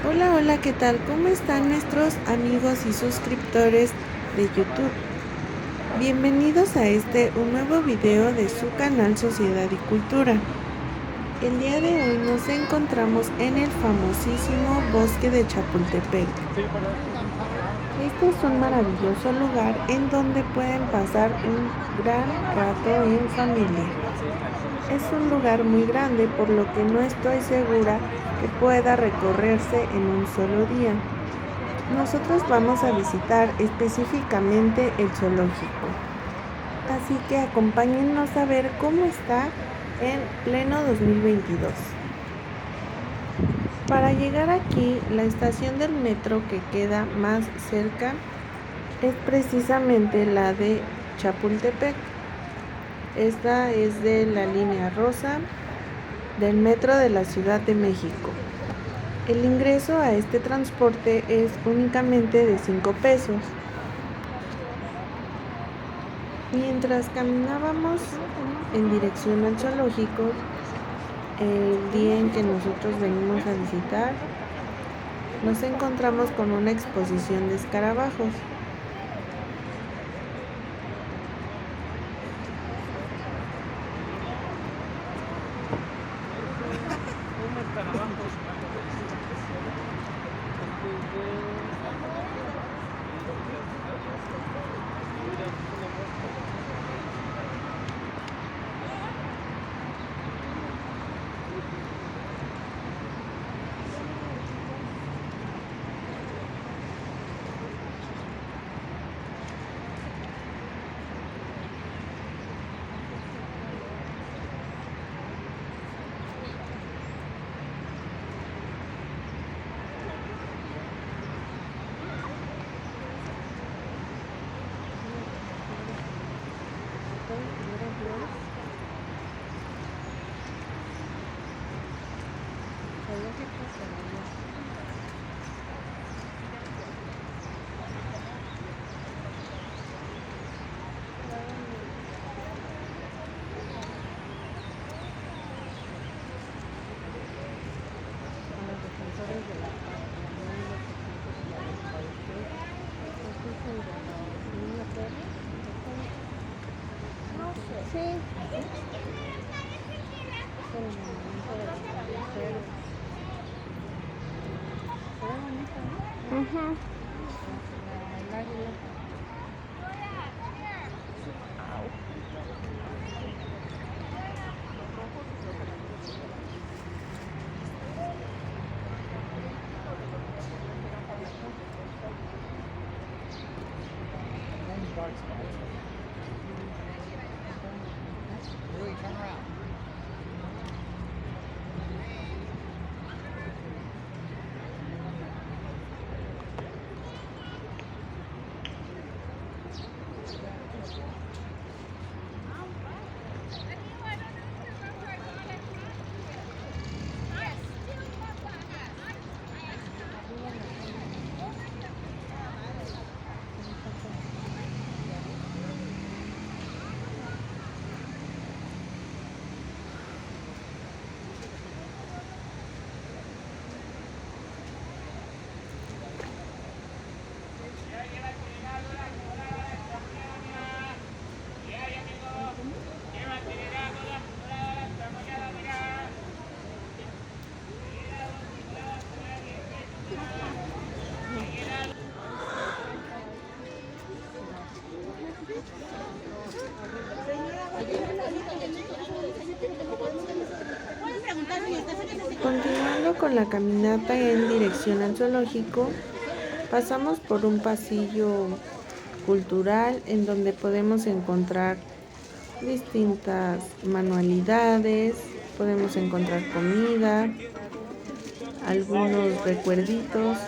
Hola, hola, ¿qué tal? ¿Cómo están nuestros amigos y suscriptores de YouTube? Bienvenidos a un nuevo video de su canal Sociedad y Cultura. El día de hoy nos encontramos en el famosísimo bosque de Chapultepec. Este es un maravilloso lugar en donde pueden pasar un gran rato en familia. Es un lugar muy grande, por lo que no estoy segura que pueda recorrerse en un solo día. Nosotros vamos a visitar específicamente el zoológico, así que acompáñennos a ver cómo está en pleno 2022. Para llegar aquí, la estación del metro que queda más cerca es precisamente la de Chapultepec. Esta es de la línea rosa del metro de la Ciudad de México. El ingreso a este transporte es únicamente de 5 pesos. Mientras caminábamos en dirección al zoológico, el día en que nosotros venimos a visitar, nos encontramos con una exposición de escarabajos. Sí. Uh-huh. Continuando con la caminata en dirección al zoológico, pasamos por un pasillo cultural en donde podemos encontrar distintas manualidades, podemos encontrar comida, algunos recuerditos,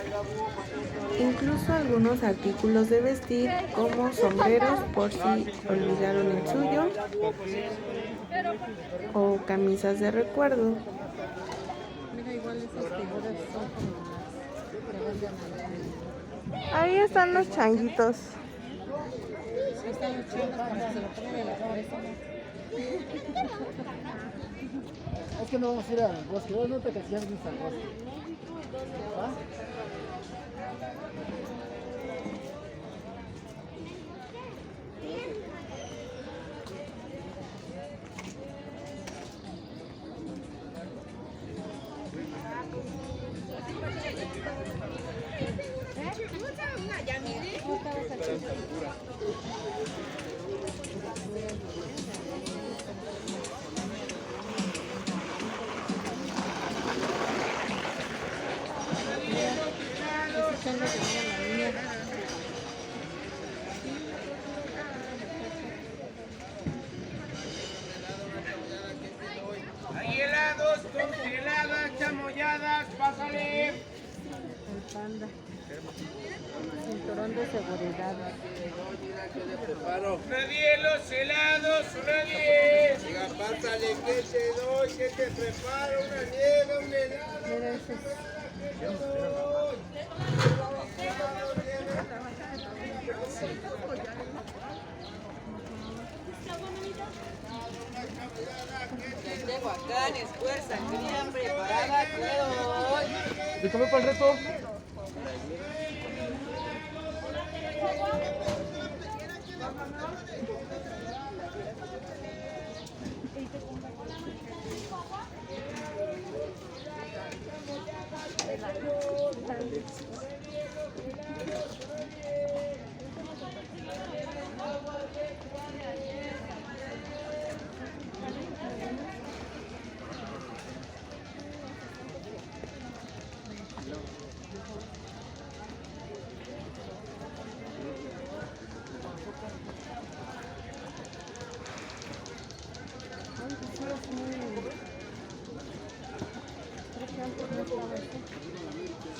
incluso algunos artículos de vestir como sombreros por si olvidaron el suyo o camisas de recuerdo. Ahí están los changuitos. Es que no vamos a ir al bosque, no te que ya viniste al bosque. ¿Va? Hay helados, congeladas, chamoyadas, pásale. El panda. Cinturón de seguridad. Nadie los helados, nadie. Diga, pásale, que te doy, que te preparo una nieve, un helado. Mira ese. Tehuacán, esfuerza, bien preparada, ¿De comer para el reto?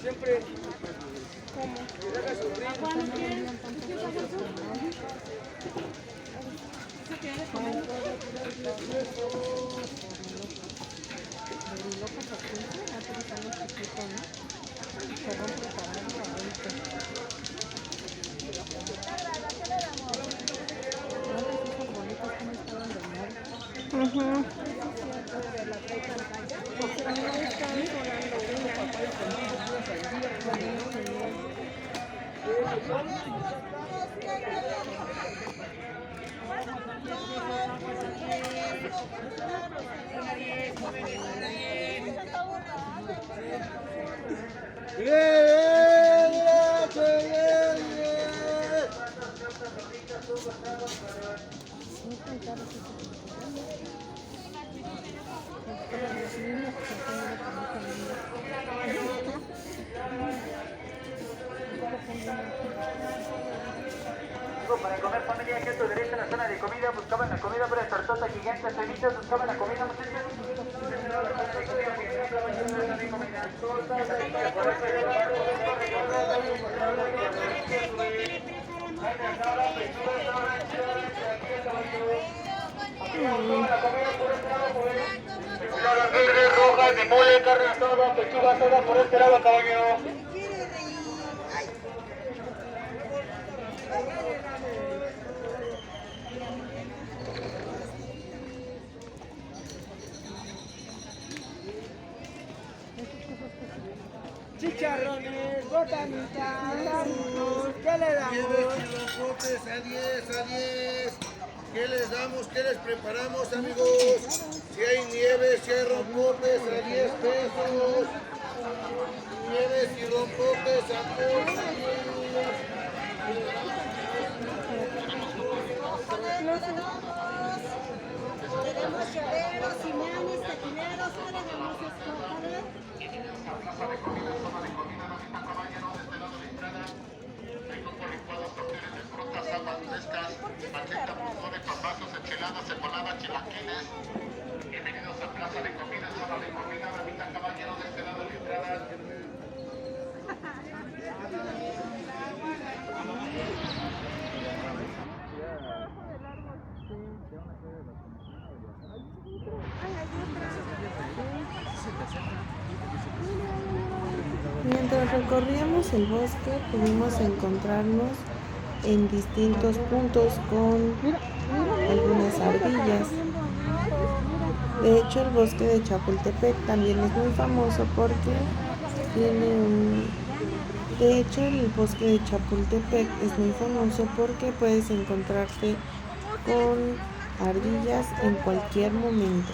Siempre. Para comer familia que a tu derecha en la zona de comida buscaban la comida para tortota gigantes, ceviches, buscaban la comida verdes, rojas, de mole, carne asada, pechuga asada por este lado, caballero. chicharrones, botanitas, tarutos, ¿qué le damos? Nieves y rompotes a 10, a 10. ¿Qué les damos? ¿Qué les preparamos, amigos? Si hay nieves, si hay rompotes a 10 pesos. Nieves y rompotes a 10. Tenemos lloreros, imanes, taquineros, ¿qué le damos esto? Plaza de comida, zona de comida, no está caballero de este lado de entrada. Ricos por licuados, tortillas de frutas, aguas frescas, paqueta, pulmones, papazos, enchiladas, cepoladas, chilaquiles. Bienvenidos a Plaza de Comida, zona de comida, ramita caballero de este lado de entrada. Mientras recorríamos el bosque pudimos encontrarnos en distintos puntos con algunas ardillas. De hecho, el bosque de Chapultepec también es muy famoso porque tiene un... De hecho, el bosque de Chapultepec es muy famoso porque puedes encontrarte con ardillas en cualquier momento.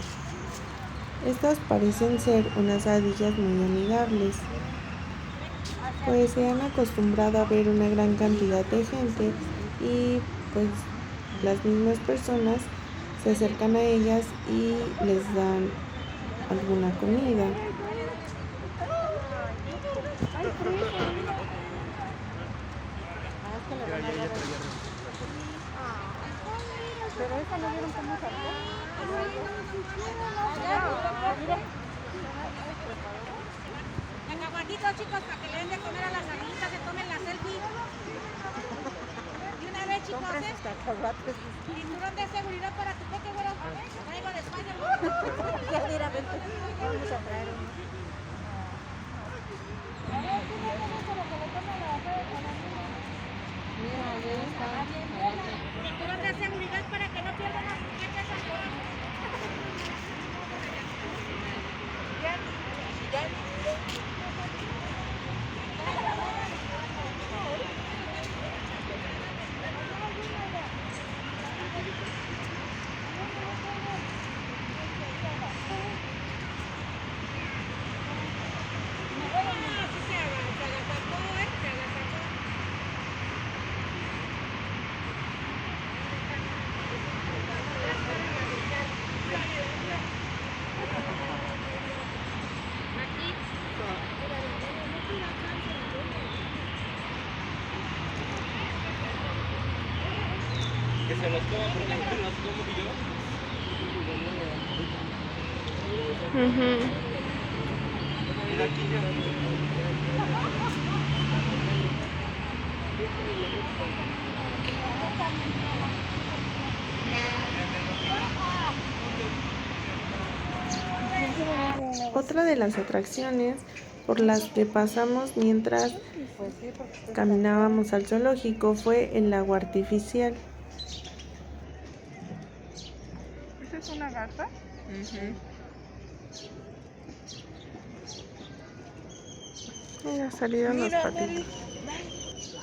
Estas parecen ser unas ardillas muy amigables, pues se han acostumbrado a ver una gran cantidad de gente y pues las mismas personas se acercan a ellas y les dan alguna comida. Venga, guarditos, chicos, para que le den de comer a las ardillitas, se tomen la selfie. Y una vez, chicos, cinturón de seguridad para tu peque, güero. Traigo de España, ya mira, vamos a traer uno. Cinturón de seguridad para que no pierdan las pequeñas alcohol. Que se los coma porque no los como yo. Mira aquí ya. Otra de las atracciones por las que pasamos mientras caminábamos al zoológico fue el lago artificial. ¿Esa es una garza? Mira, salieron los patitos.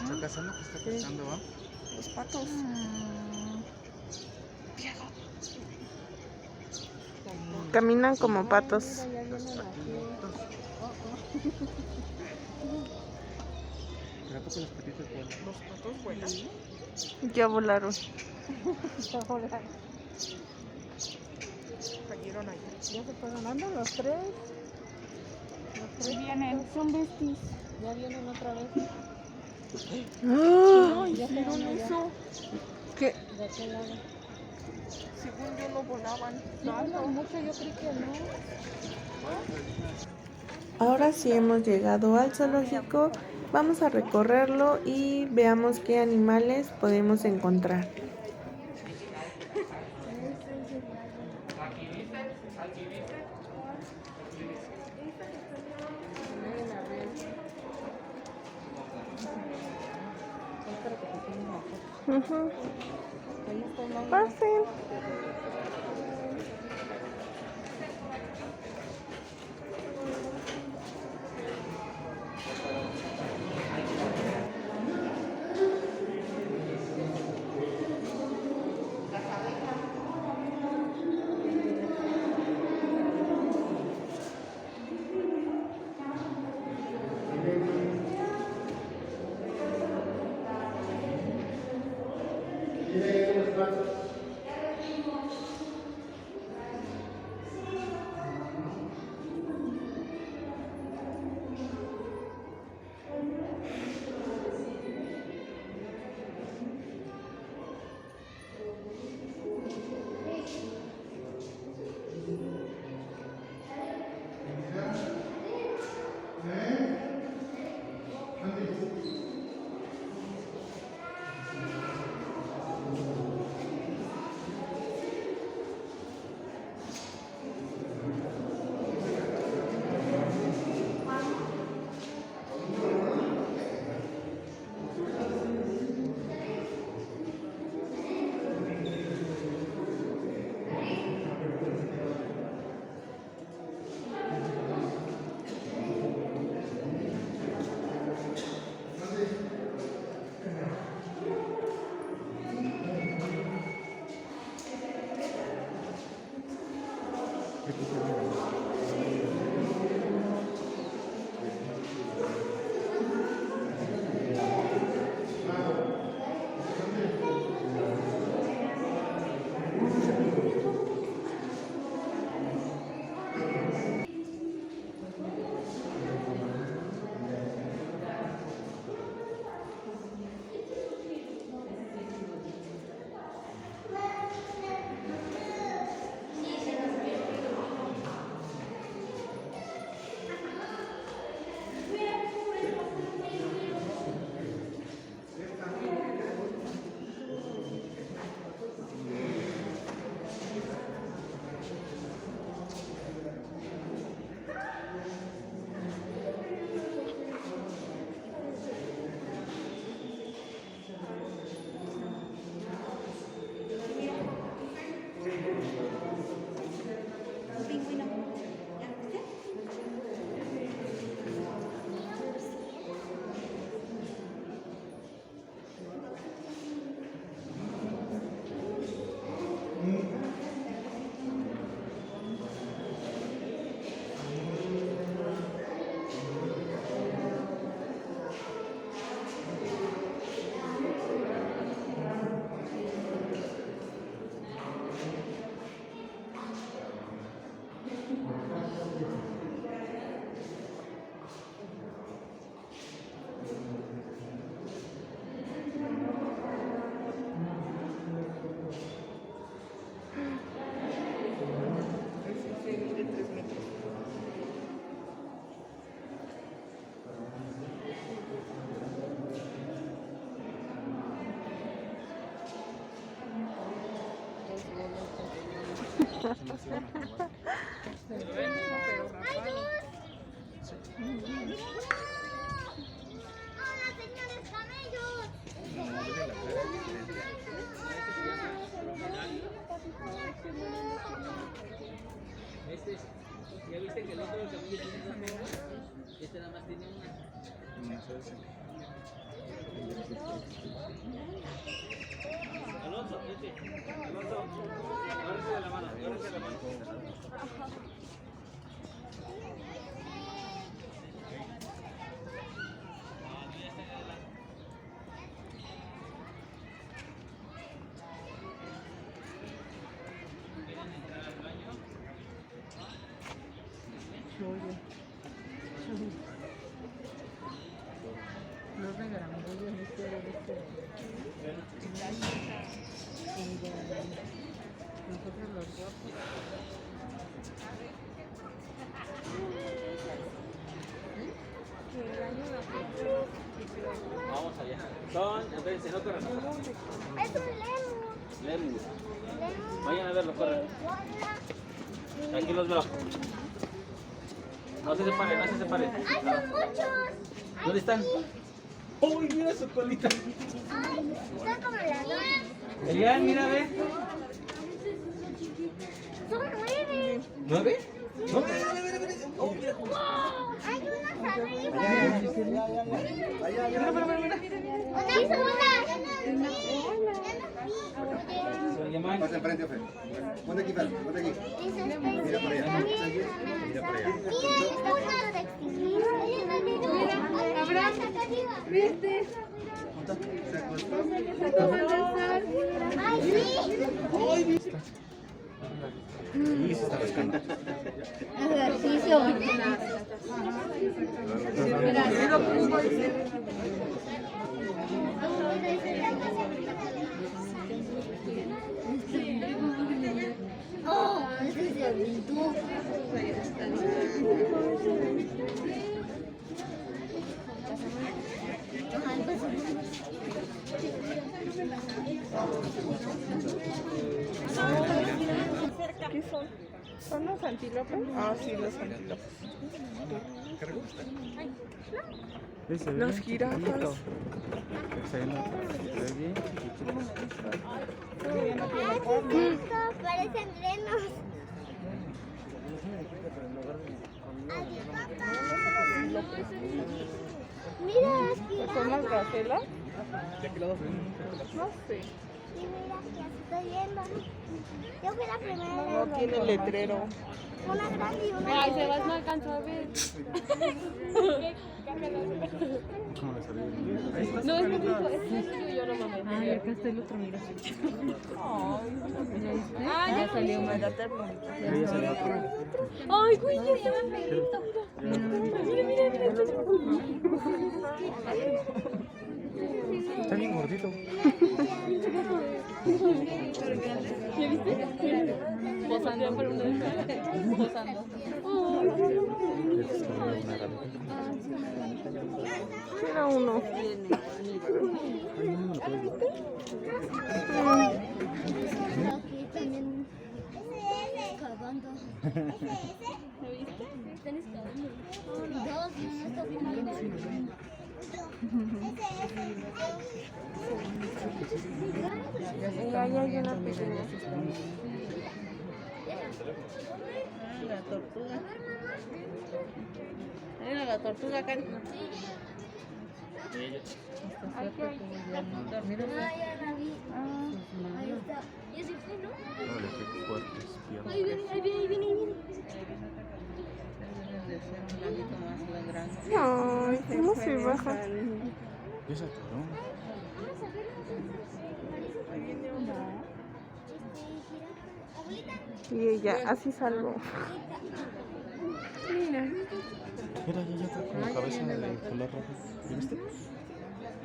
¿Está cazando? ¿Qué está cazando, va? Los patos. Caminan como patos. ¿Pero a poco los patitos vuelan? Los patos vuelan. Ya volaron. Cayeron allá. Ya se fueron dando los tres. Sí vienen. Son besties. Ya vienen otra vez. ¡Ah! No hicieron eso. ¿Qué? ¿De qué lado? Según yo no volaban. Sí, vuelan mucho, yo creo que no. Ahora sí hemos llegado al zoológico. Vamos a recorrerlo y veamos qué animales podemos encontrar. Pasen. Hola, señores camellos. ¿Ya viste que el otro camello tiene dos piernas? Este nada más tiene una. Alonso, vete. Alonso, agárrese de la mano, agárrese de la mano. Vamos allá. Espérense, no corran. Es un lemur. Lemur. Lemur. Vayan a verlo, corran. Hola. Aquí los veo. No se separen, no se separen. ¡Ay, son muchos! ¿Dónde están? ¡Uy, mira su colita! ¡Ay, son como las dos! Elian, mira, ve. ¡Son 9! ¿9? No, mira. Oh, mira. ¡Hay unas arriba! ¡Una sola! Se llaman. Pasa enfrente, Fer. Ponte aquí, Fer. Ponte aquí. Mira por allá. Mira por allá. Mira, está una de extinguir. Mira, abraza acá arriba. ¿Viste? Se acostó. ¡Ay, sí! Y se está rascando. Ejercicio. Oh, ese se aventó. ¿Qué son? ¿Son los antílopes? Ah, sí, los antílopes. Los jirafas. Parecen grenos. Adiós, papá. Mira las jirafas. ¿Son las gacelas? No sé. Y mira, ya se estoy viendo. Yo fui la primera. No tiene letrero. Una grande y una Ay, Sebas no alcanzó a ver. No, es bonito, es tuyo, yo lo mamé. Ay, acá está el otro, mira. Ah, ya salió más. Ay, güey, ya está más feito. Mira. Está bien gordito. ¿Ya viste? Posando por una vez. Posando. Era uno. Aquí también excavando. Están excavando. Dos, y uno está filmando. Y ahí hay una pequeña. La tortuga. Mira la tortuga acá. Aquí hay. Ah, ya la vi. Ahí está. ¿Y ese fue, no? Ahí viene. Deben de ser un laguito más grande. Ay, ¿cómo se baja? ¿Ya se atoró? Vamos a verlo. Ahí viene una. Abuelita. Y ella así salvó. Mira. Mira, ya está con la cabeza de color rojo. ¿Ya viste?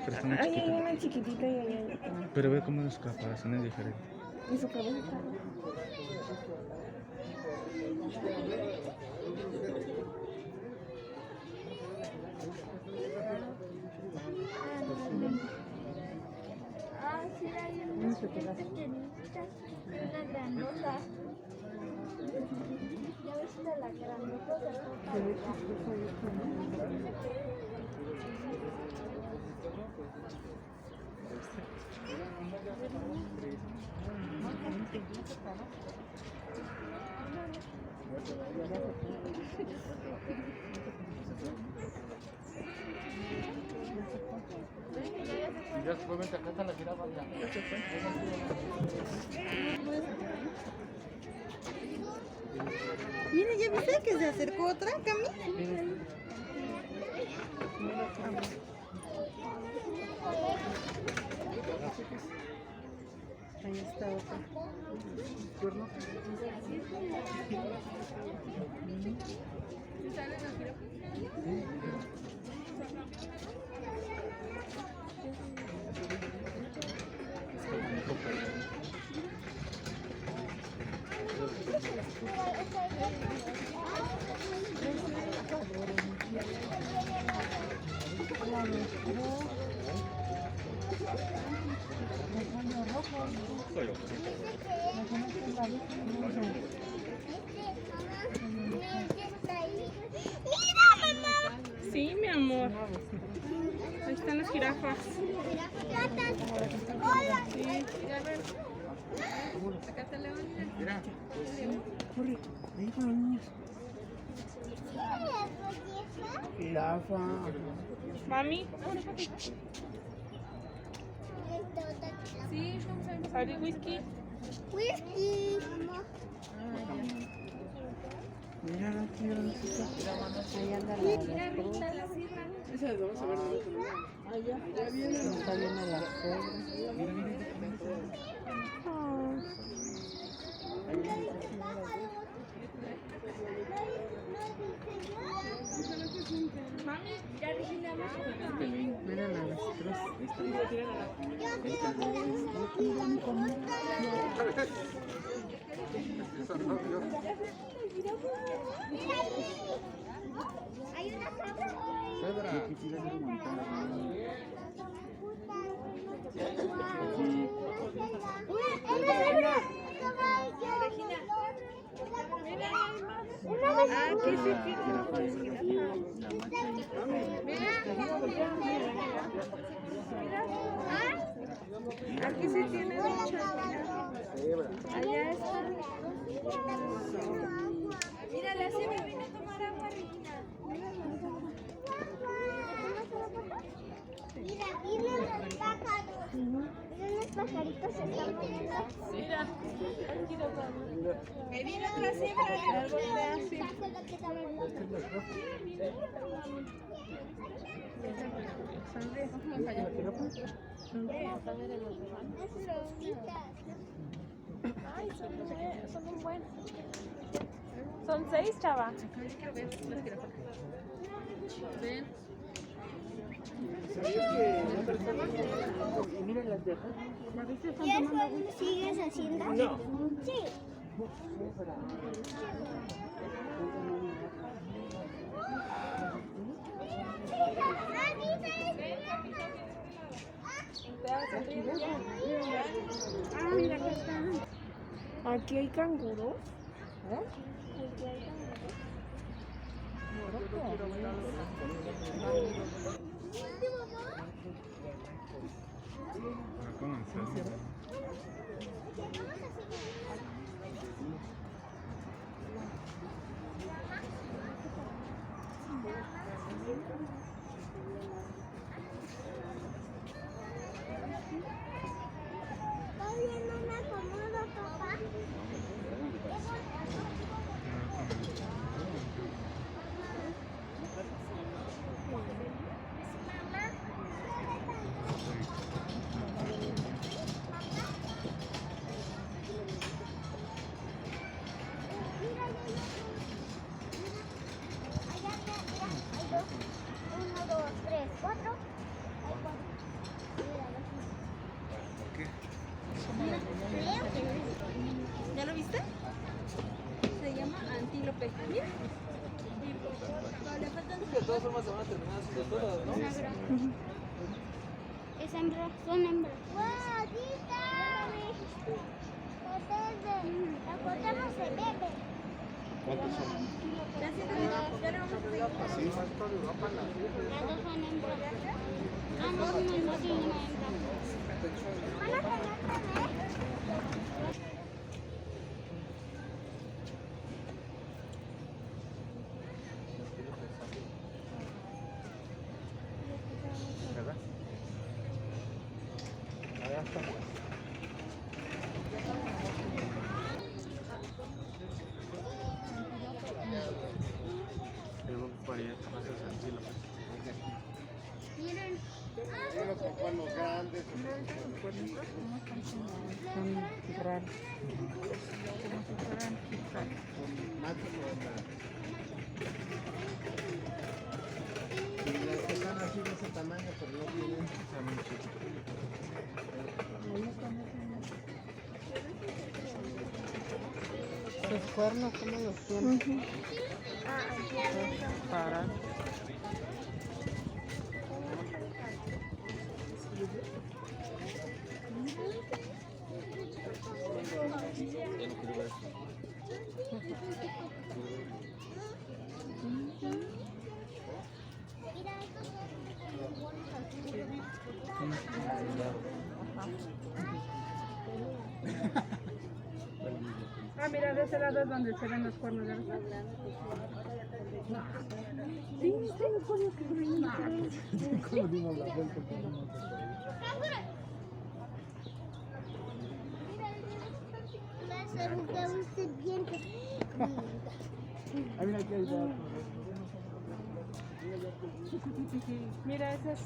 Pero está muy Ahí hay chiquita. una chiquitita y ahí hay otra. Pero ve cómo los caparazones diferentes. Y su cabeza está. Ah, sí, hay una pequeñita, una grandota. Ya se fue, vente, acá está la jirafa. Ya se fue. Mira, ¿ya viste que se acercó otra, Cami? Ahí está otra. Sí, mi amor. Ahí están las jirafas. Sí. Mira. Corre, ahí con los niños. Jirafa. Mami. Sí, ¿Ari whisky? Whisky. Mira, ahí anda la esa es, vamos a ver dónde termina. Allá viene. Está viendo la Mami, ya Regina, mira la avestruz. hay una cabra. Aquí sí tiene. Aquí sí tiene muchas. Allá está. Mira, la cebra viene a tomar agua, Regina. Mira, vienen los pájaros. Miren los pajaritos se están poniendo. Mira. Ahí viene otra cebra. Ay, son un buen. Son 6, chava. Ven. Y mira las de acá. ¿Y eso sigues haciendo? No. Sí. Ah, mira, acá están. Aquí hay canguros. Todavía no me acomodo, papá. ¿Ya lo viste? Se llama antílope. Mira. De todas formas se van a terminar haciendo todas, ¿no? Es hembra, son hembras. ¡Wow, Tita! La cortamos el bebé. ¿Cuántos son? ¿Así? Las dos son hembras. Ah, no, no tiene una hembra. ¿Verdad? Allá está. Tengo un paría más tranquilo. Miren. Los cuernos grandes. Son raros. Como si fueran Machos o hembras. Y las que están así de ese tamaño, pero no tienen. los cuernos, ¿cómo los tienen? Para. Ah, mira, de ese lado es donde se ven los cuernos de verdad. Sí, sí, los cuernos que ven. ¿Cómo dimos la vuelta? Ah, mira aquí hay datos. Mira, esas.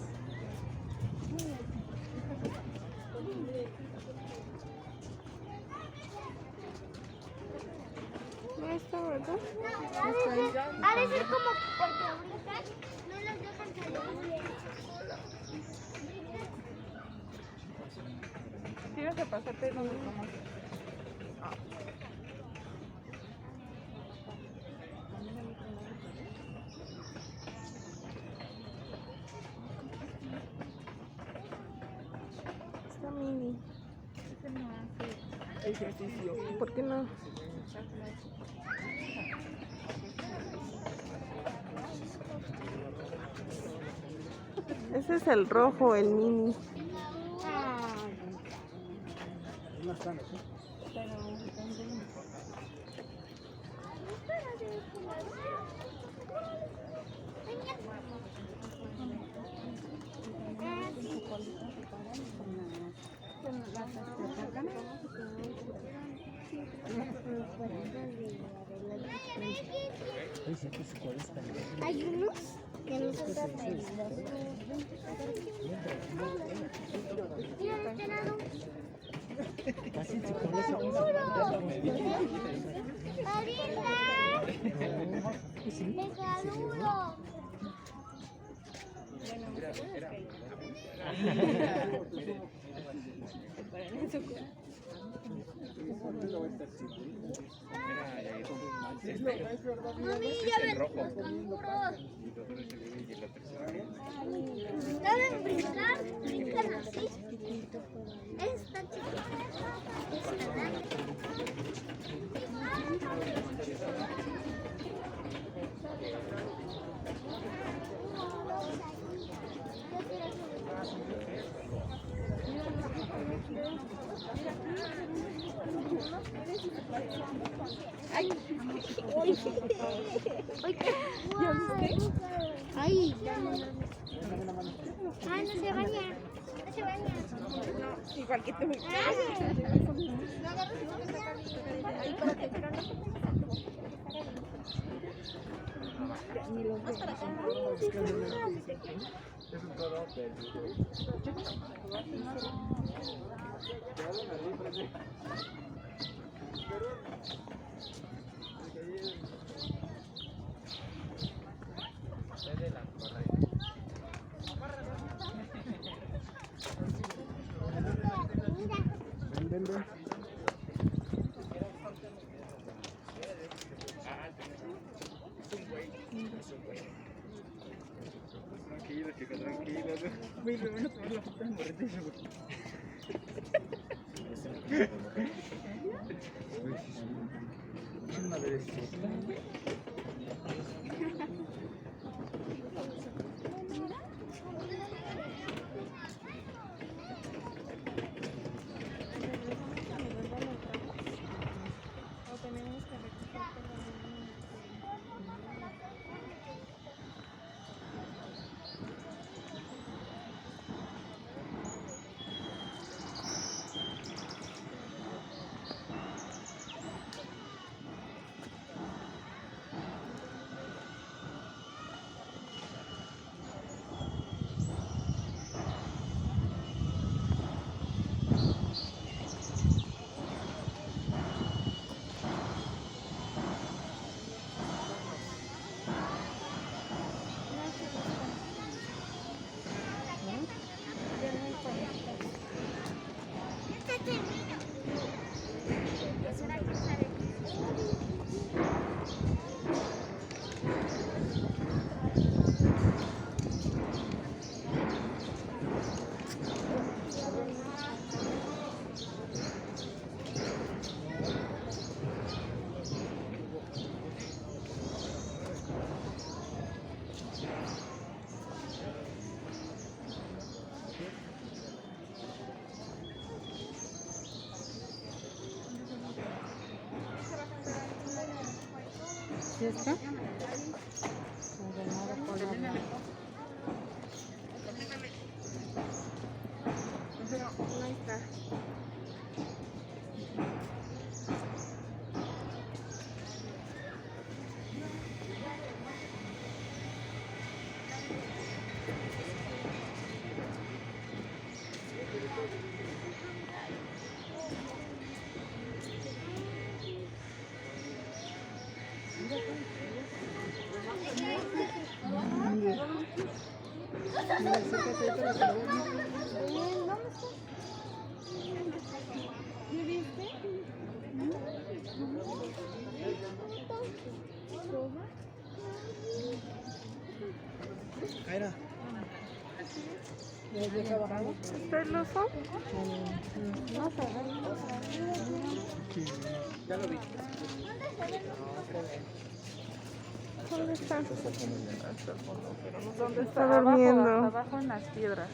No está, ¿verdad? Ha de ser como porque ahorita no los dejan salir. Tienes que pasarte donde estamos. Está mini. Ese no hace ejercicio. ¿Por qué no? Ese es el rojo, el mini. No están así. Hay unos que no son tan peligrosos. Mira de este lado. ¡Pegadudo! Mami, ya ven los canguros. ¿Saben brincar? Brincan así. Esta chiquita es grande. Ay, uy, ¿ya viste? Ay, ay, no se baña, no se baña. No, igual que tú. No agarres ahí para que más para acá. Es un toro ven. Tranquilo, chico, tranquilo. Muy bueno tomar la foto de morrillo. una vez. ¿Sí está? Ordenado por la... Ahí está. Kaira. ¿Está el oso? No se ve. Ya lo vi. ¿Dónde está? ¿Dónde Está está durmiendo? Abajo, abajo en las piedras.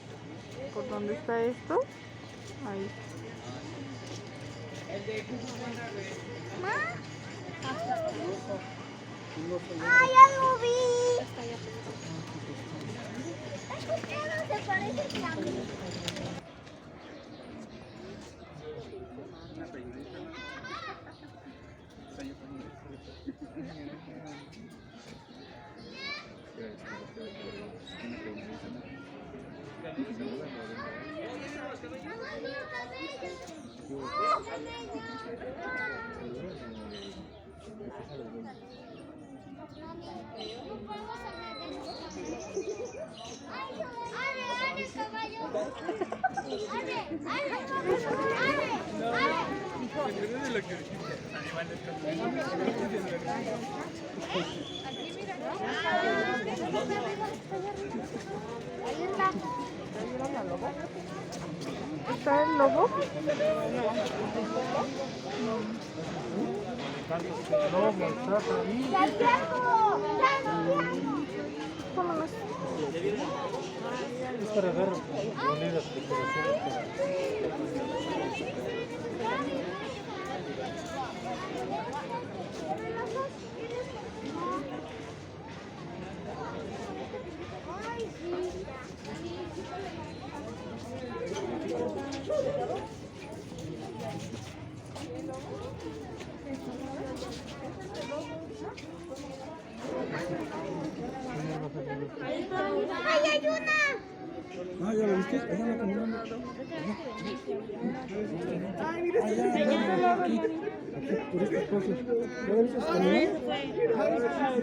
¿Por dónde está esto? Ahí. ¡Ah, ya lo vi! ¿Por qué no se parece a mí? ¿Está el lobo? Vámonos. Es para dar monedas de corazón. ¡Ay, hay una! Ah, ¿ya lo viste? Allá anda caminando. Ay, mira, Aquí, por estas cosas. ¿Ya lo viste caminar?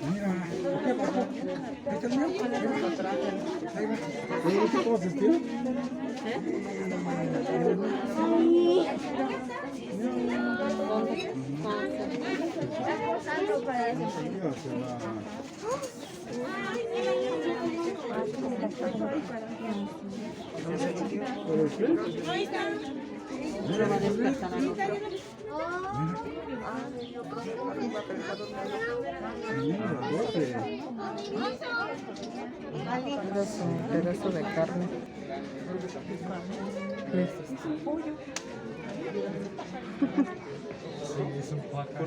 Mira, ¿ahí está el mío? Ahí va. ¿Cómo se estira? Ay, Se va a despertar al otro. Era su pedazo de carne. Pollo. Es un plato.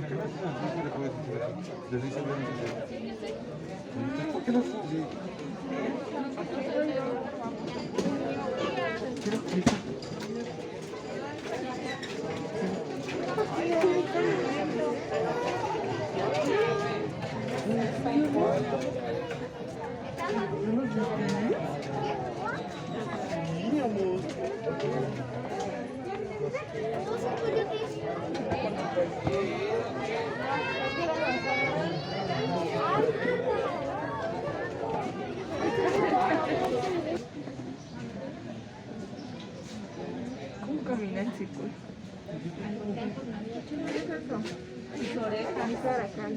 ¿Cómo camina el chico? ¿Qué es eso? Mis orejas. Mis orejas.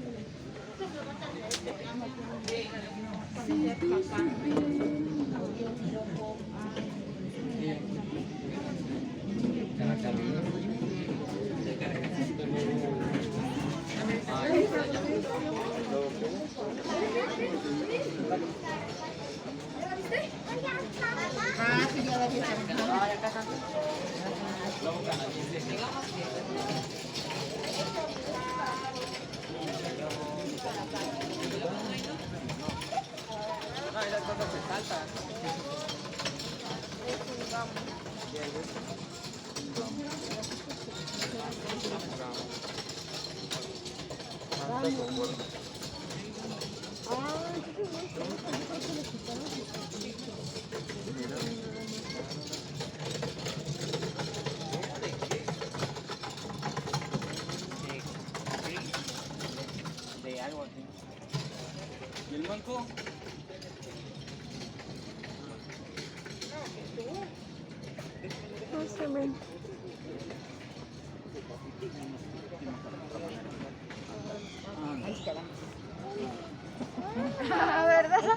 De algo así. ¿Y el banco? No se ve. ¿Verdad?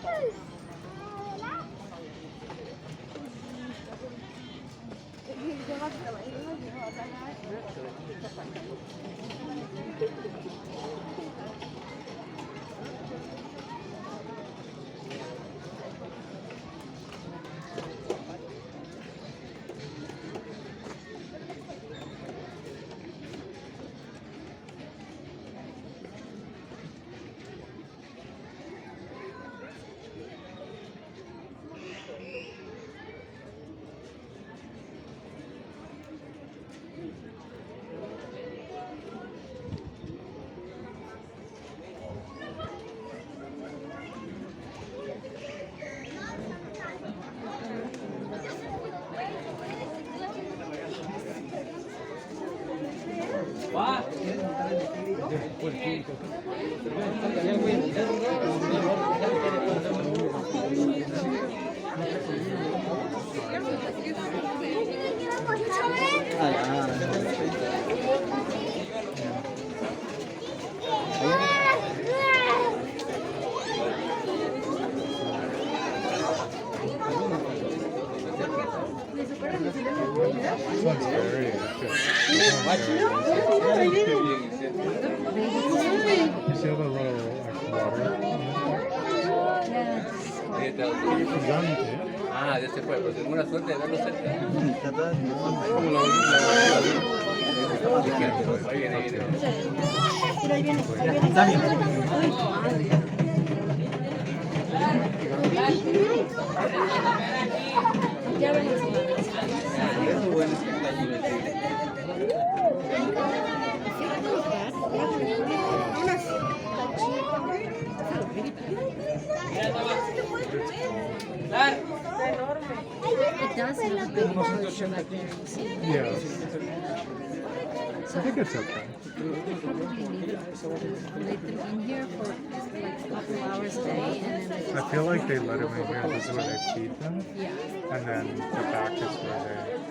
This one's very good. You see all the little water? Ah, ya se fue, pero tengo una suerte de verlo cerca. Ahí viene, ahí It does have a big portion like Yes. I think it's okay. let them in here for like a couple hours a day and then I feel like they let them in here. This is where they feed them. yeah. And then the back is where they...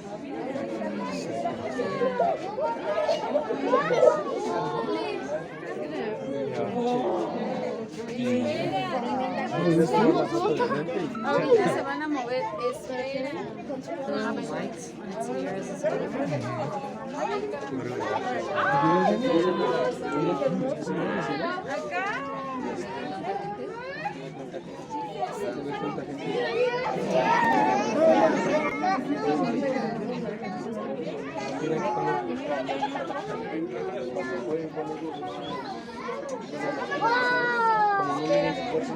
Ahorita se van a mover. Espera.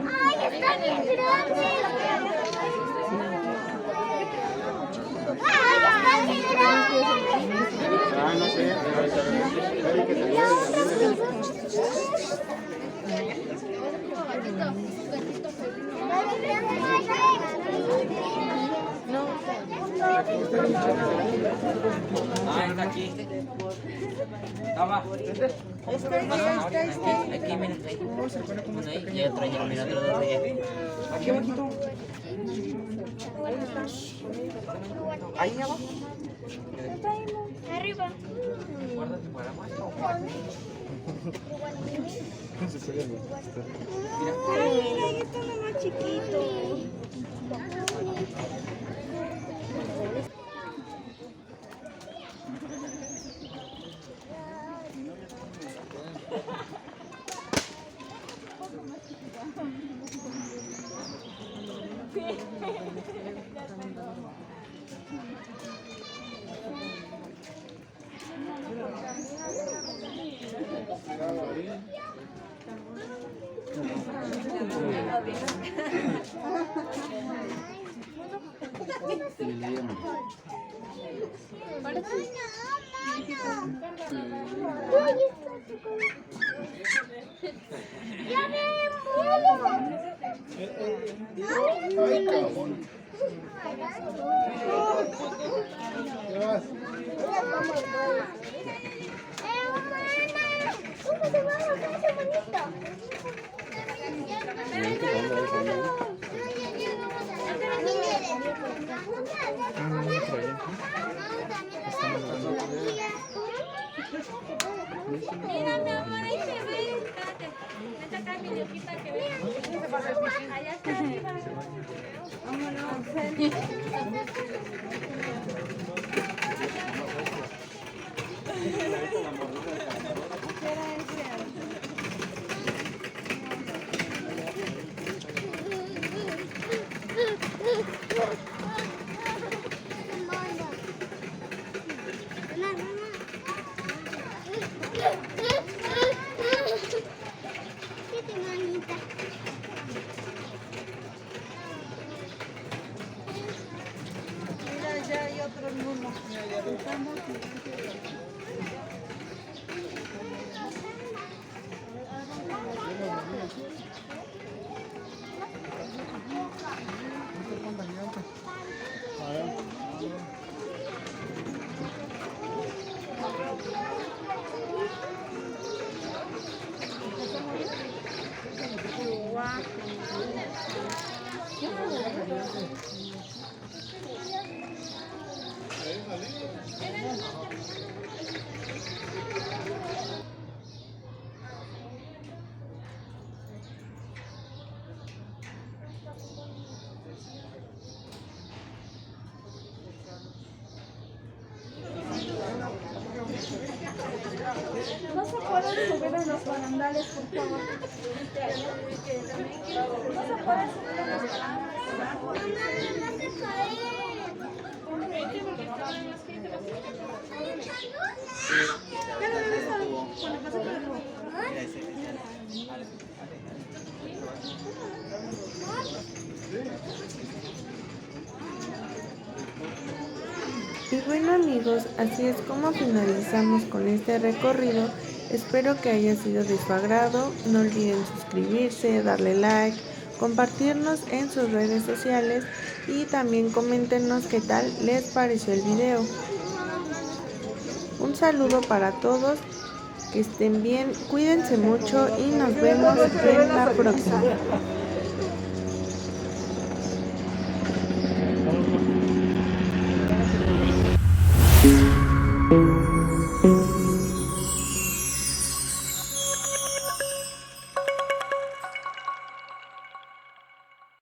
¡Ay, está bien grande! ¡Ay, está bien grande! No sé. Está aquí. Toma. Aquí, mira. Uno ahí y otro allá. Mira, otro dos allá. Aquí abajito. Ahí abajo. Arriba. Guarda tu paraguas. Ay, mira, ahí está lo más chiquito. ¡Ya Ay, cabrón. ¿Qué vas? ¿Cómo se va a bajar ese bonito? Mira, mi amor, ahí se ve. Espérate. Vete acá, mi diosita, que ve. Allá está arriba. Mira, ya hay otro mono. No se pueden subir en los barandales, por favor. No se pueden subir en los Y bueno amigos, así es como finalizamos con este recorrido. Espero que haya sido de su agrado. No olviden suscribirse, darle like, compartirnos en sus redes sociales y también coméntenos qué tal les pareció el video. Un saludo para todos, que estén bien, cuídense mucho y nos vemos en la próxima.